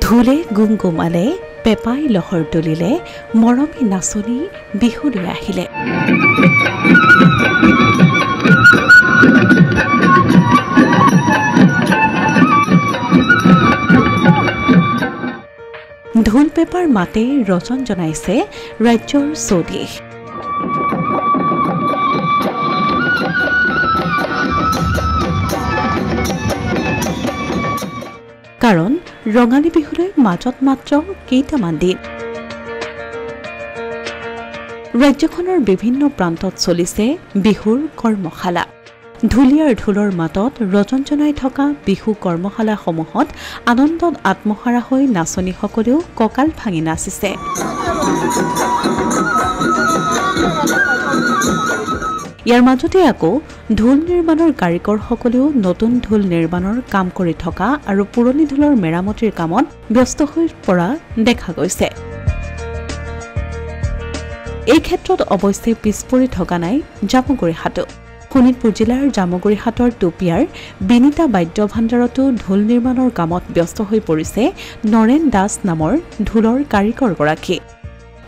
ঢোলে গুমগুমালে পেপাই লহৰ তুলিলে মৰমী নাচনী বিহুলৈ আহিলে ঢোল পেপাৰ মাতে ৰজন জনাইছে ৰাজ্যৰ চৌদিশ কাৰণ ৰঙালী বিহুলৈ মাজত মাত্ৰ কেইটামান দিন ৰাজ্যখনৰ বিভিন্ন প্ৰান্তত চলিছে বিহুৰ কৰ্মশালা ঢুলীয়াৰ ঢোলৰ মাতত ৰজন জনাই থকা বিহু কৰ্মশালাসমূহত আনন্দত আত্মহাৰা হৈ নাচনীসকলেও কঁকাল ভাঙি নাচিছে ইয়াৰ মাজতে আকৌ ঢোল নিৰ্মাণৰ কাৰিকৰসকলেও নতুন ঢোল নিৰ্মাণৰ কাম কৰি থকা আৰু পুৰণি ঢোলৰ মেৰামতিৰ কামত ব্যস্ত হৈ পৰা দেখা গৈছে এই ক্ষেত্ৰত অৱশ্যে পিছপৰি থকা নাই জামুগুৰিহাটো শোণিতপুৰ জিলাৰ জামুগুৰিহাটৰ টুপিয়াৰ বিনিতা বাদ্য ভাণ্ডাৰতো ঢোল নিৰ্মাণৰ কামত ব্যস্ত হৈ পৰিছে নৰেন দাস নামৰ ঢোলৰ কাৰিকৰগৰাকী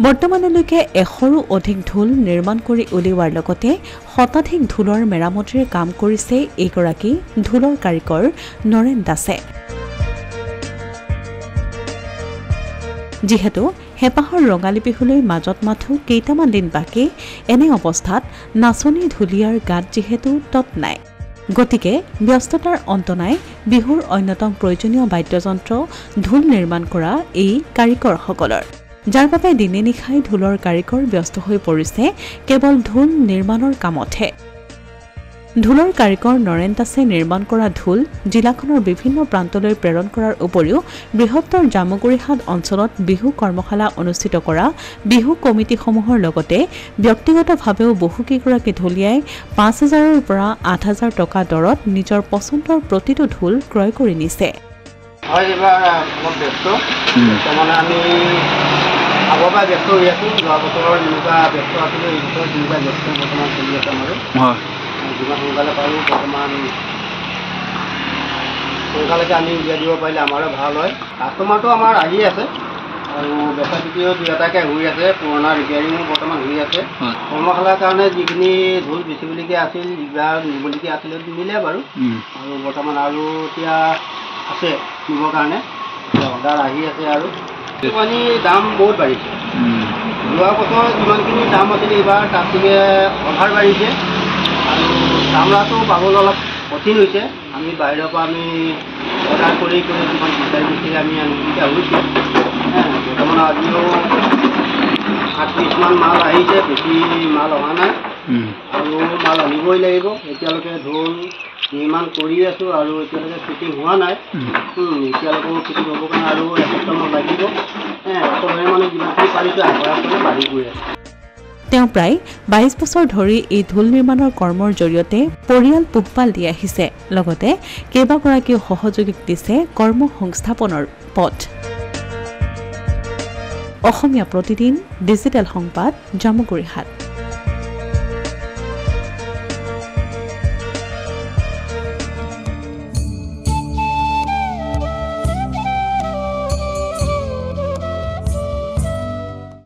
বৰ্তমানলৈকে 100ৰো অধিক ঢোল নিৰ্মাণ কৰি উলিওৱাৰ লগতে শতাধিক ঢোলৰ মেৰামতিৰ কাম কৰিছে এইগৰাকী ঢোলৰ কাৰিকৰ নৰেন দাসে যিহেতু হেপাহৰ ৰঙালী বিহুলৈ মাজত মাথো কেইটামান দিন বাকী এনে অৱস্থাত নাচনী ঢুলীয়াৰ গাত যিহেতু তত নাই গতিকে ব্যস্ততাৰ অন্ত নাই বিহুৰ অন্যতম প্ৰয়োজনীয় বাদ্যযন্ত্ৰ ঢোল নিৰ্মাণ কৰা এই কাৰিকৰসকলৰ যাৰ বাবে দিনে নিশাই ঢোলৰ কাৰিকৰ ব্যস্ত হৈ পৰিছে কেৱল ঢোল নিৰ্মাণৰ কামতহে ঢোলৰ কাৰিকৰ নৰেন দাসে নিৰ্মাণ কৰা ঢোল জিলাখনৰ বিভিন্ন প্ৰান্তলৈ প্ৰেৰণ কৰাৰ উপৰিও বৃহত্তৰ জামুগুৰিহাট অঞ্চলত বিহু কৰ্মশালা অনুষ্ঠিত কৰা বিহু কমিটিসমূহৰ লগতে ব্যক্তিগতভাৱেও বহুকেইগৰাকী ঢুলীয়াই ৫,০০০ৰ পৰা ৮,০০০ টকা দৰত নিজৰ পচন্দৰ প্ৰতিটো ঢোল ক্ৰয় কৰি নিছে হয় এবাৰ বহুত ব্যস্ত মানে আমি আগৰ পৰা ব্যস্ত হৈ আছোঁ যোৱা বছৰৰ যেনেকুৱা ব্যস্ত আছিলোঁ এই বছৰ যেনেকুৱা ব্যস্ত বৰ্তমান চলি আছে আমাৰো যিমান সোনকালে পাৰোঁ বৰ্তমান সোনকালেকে আমি উলিয়াই দিব পাৰিলে আমাৰো ভাল হয় কাষ্টমাৰটো আমাৰ আহি আছে আৰু বেচা বিক্ৰীও দুই এটাকৈ হৈ আছে পুৰণা ৰিপেয়াৰিঙো বৰ্তমান হৈ আছে কৰ্মশালাৰ কাৰণে যিখিনি ঢোল বেচিবলগীয়া আছিল যিবিলাক নিবলগীয়া আছিলে নিলে বাৰু আৰু বৰ্তমান আৰু এতিয়া আছে নিবৰ কাৰণে অৰ্ডাৰ আহি আছে আৰু পানী দাম বহুত বাঢ়িছে যোৱা বছৰ যিমানখিনি দাম আছিলে এইবাৰ তাতকৈ অভাৰ বাঢ়িছে আৰু চামৰাটো পাবলৈ অলপ কঠিন হৈছে আমি বাহিৰৰ পৰা আমি অৰ্ডাৰ কৰি যিমান বিচাৰি বিচাৰি আমি আনিবলগীয়া হৈছে বৰ্তমান আজিও 30মান মাল আহিছে বেছি মাল অহা নাই আৰু মাল আনিবই লাগিব এতিয়ালৈকে ঢোল নিৰ্মাণ কৰি আছোঁ আৰু এতিয়ালৈকে ফিটিং হোৱা নাই এতিয়ালৈকে ফিটিং হ'বৰ কাৰণে আৰু এসপ্তাহমান লাগিব এসময়ে মানে যিমানখিনি পাৰিছোঁ আগবঢ়াবলৈ বাঢ়ি গৈ আছে তেওঁ প্ৰায় 22 বছৰ ধৰি এই ঢোল নিৰ্মাণৰ কৰ্মৰ জৰিয়তে পৰিয়াল পোহপাল দি আহিছে লগতে কেইবাগৰাকীও সহযোগীক দিছে কৰ্ম সংস্থাপনৰ পথ অসমীয়া প্ৰতিদিন ডিজিটেল সংবাদ জামুগুৰিহাট